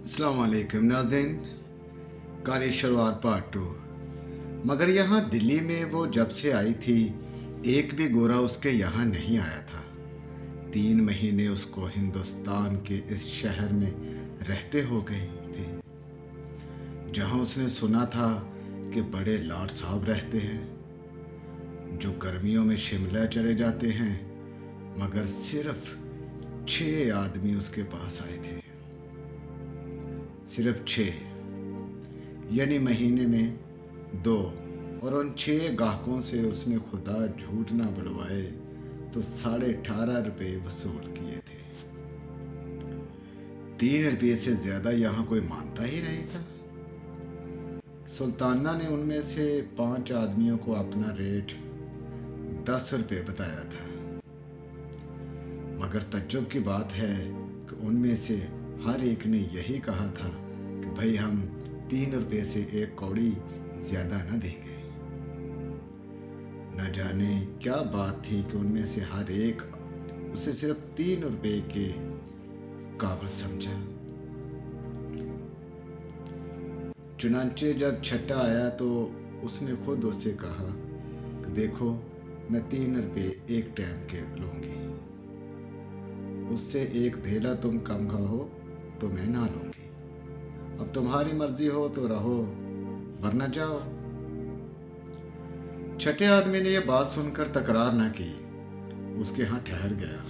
अस्सलाम वालेकुम नाज़रीन। कहानी शुरुआत पार्ट 2। मगर यहाँ दिल्ली में वो जब से आई थी एक भी गोरा उसके यहाँ नहीं आया था। 3 महीने उसको हिंदुस्तान के इस शहर में रहते हो गए थे जहाँ उसने सुना था कि बड़े लाट साहब रहते हैं जो गर्मियों में शिमला चले जाते हैं। मगर सिर्फ 6 आदमी उसके पास आए थे, सिर्फ 6, यानी महीने में 2। और उन 6 गाहकों से उसने खुदा झूठ ना बढ़वाए तो 18.5 रुपये वसूल किए थे। 3 रुपये से ज्यादा यहाँ कोई मानता ही नहीं था। सुल्ताना ने उनमें से 5 आदमियों को अपना रेट 10 रुपये बताया था। मगर तज्जुब की बात है कि उनमें से हर एक ने यही कहा था कि भाई हम 3 रुपये से 1 कौड़ी ज्यादा न देंगे। न जाने क्या बात थी कि उनमें से हर एक उसे सिर्फ 3 रुपये के काबिल समझा। चुनांचे जब छठा आया तो उसने खुद उससे कहा कि देखो मैं 3 रुपये एक टाइम के लूंगी, उससे एक धेला तुम कम खाओ तो मैं ना लूंगी। अब तुम्हारी मर्जी हो तो रहो वरना जाओ। छठे आदमी ने यह बात सुनकर तकरार न की, उसके यहाँ ठहर गया।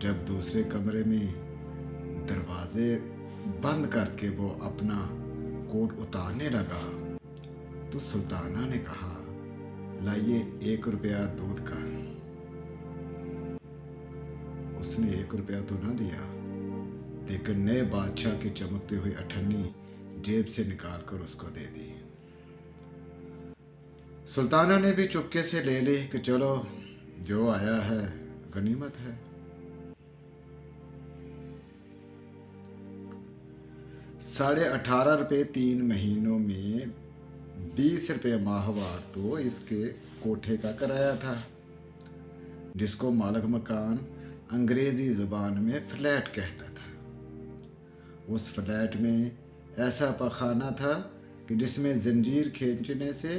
जब दूसरे कमरे में दरवाजे बंद करके वो अपना कोट उतारने लगा तो सुल्ताना ने कहा, लाइए 1 रुपया दूध का। उसने 1 रुपया तो ना दिया, लेकिन नए बादशाह की चमकती हुई अठन्नी जेब से निकालकर उसको दे दी। सुल्ताना ने भी चुपके से ले ली कि चलो जो आया है गनीमत है। ₹18.5 3 महीनों में 20 रुपये माहवार तो इसके कोठे का किराया था, जिसको मालिक मकान अंग्रेजी जुबान में फ्लैट कहता था। उस फ्लैट में ऐसा पखाना था कि जिसमें जंजीर खींचने से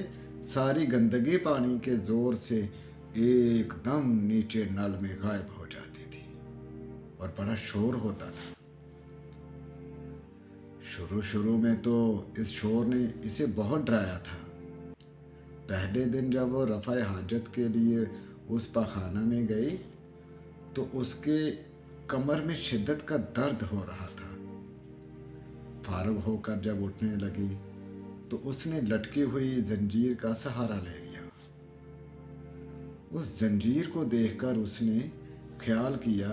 सारी गंदगी पानी के जोर से एकदम नीचे नल में गायब हो जाती थी और बड़ा शोर होता था। शुरू में तो इस शोर ने इसे बहुत डराया था। पहले दिन जब वो रफ़ाए हाजत के लिए उस पखाना में गई तो उसके कमर में शिद्दत का दर्द हो रहा था। फारुग होकर जब उठने लगी तो उसने लटकी हुई जंजीर का सहारा ले लिया। उस जंजीर को देखकर उसने ख्याल किया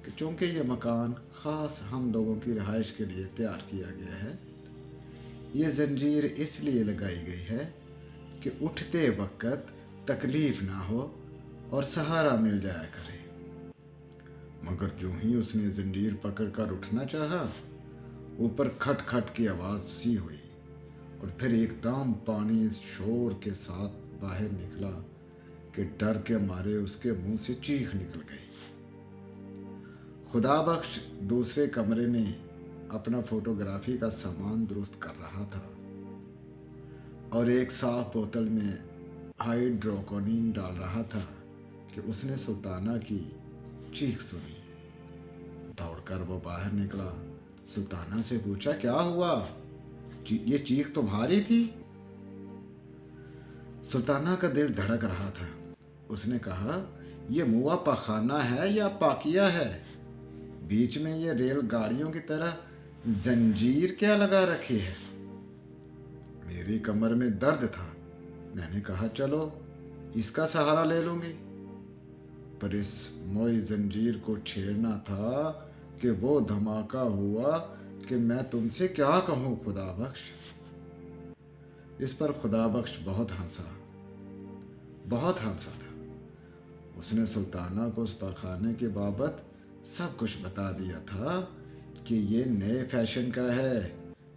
कि चूंकि यह मकान खास हम लोगों की रिहाइश के लिए तैयार किया गया है, ये जंजीर इसलिए लगाई गई है कि उठते वक्त तकलीफ ना हो और सहारा मिल जाया करे। मगर जो ही उसने जंजीर पकड़कर उठना चाहा, ऊपर खट खट की आवाज सी हुई और फिर एकदम पानी शोर के साथ बाहर निकला कि डर के मारे उसके मुंह से चीख निकल गई। खुदा बख्श दूसरे कमरे में अपना फोटोग्राफी का सामान दुरुस्त कर रहा था और एक साफ बोतल में हाइड्रोकोनिन डाल रहा था कि उसने सुल्ताना की चीख सुनी। दौड़कर वो बाहर निकला, सुल्ताना से पूछा, क्या हुआ? ये चीख तुम्हारी थी? सुल्ताना का दिल धड़क रहा था। उसने कहा, ये मुआ पखाना है या पाकिया है? बीच में ये रेलगाड़ियों की तरह जंजीर क्या लगा रखी है? मेरी कमर में दर्द था, मैंने कहा चलो इसका सहारा ले लूंगी, पर इस मोई जंजीर को छेड़ना था कि वो धमाका हुआ कि मैं तुमसे क्या कहूं खुदा बख्श। इस पर खुदा बख्श बहुत हंसा था। उसने सुल्ताना को उस पखाने के बाबत सब कुछ बता दिया था कि ये नए फैशन का है,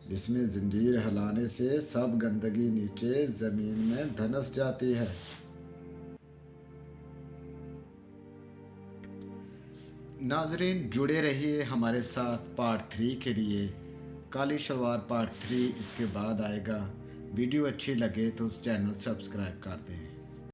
जिसमें जंजीर हिलाने से सब गंदगी नीचे जमीन में धंस जाती है। नाजरीन जुड़े रहिए हमारे साथ पार्ट 3 के लिए। काली शलवार पार्ट 3 इसके बाद आएगा। वीडियो अच्छी लगे तो उस चैनल सब्सक्राइब कर दें।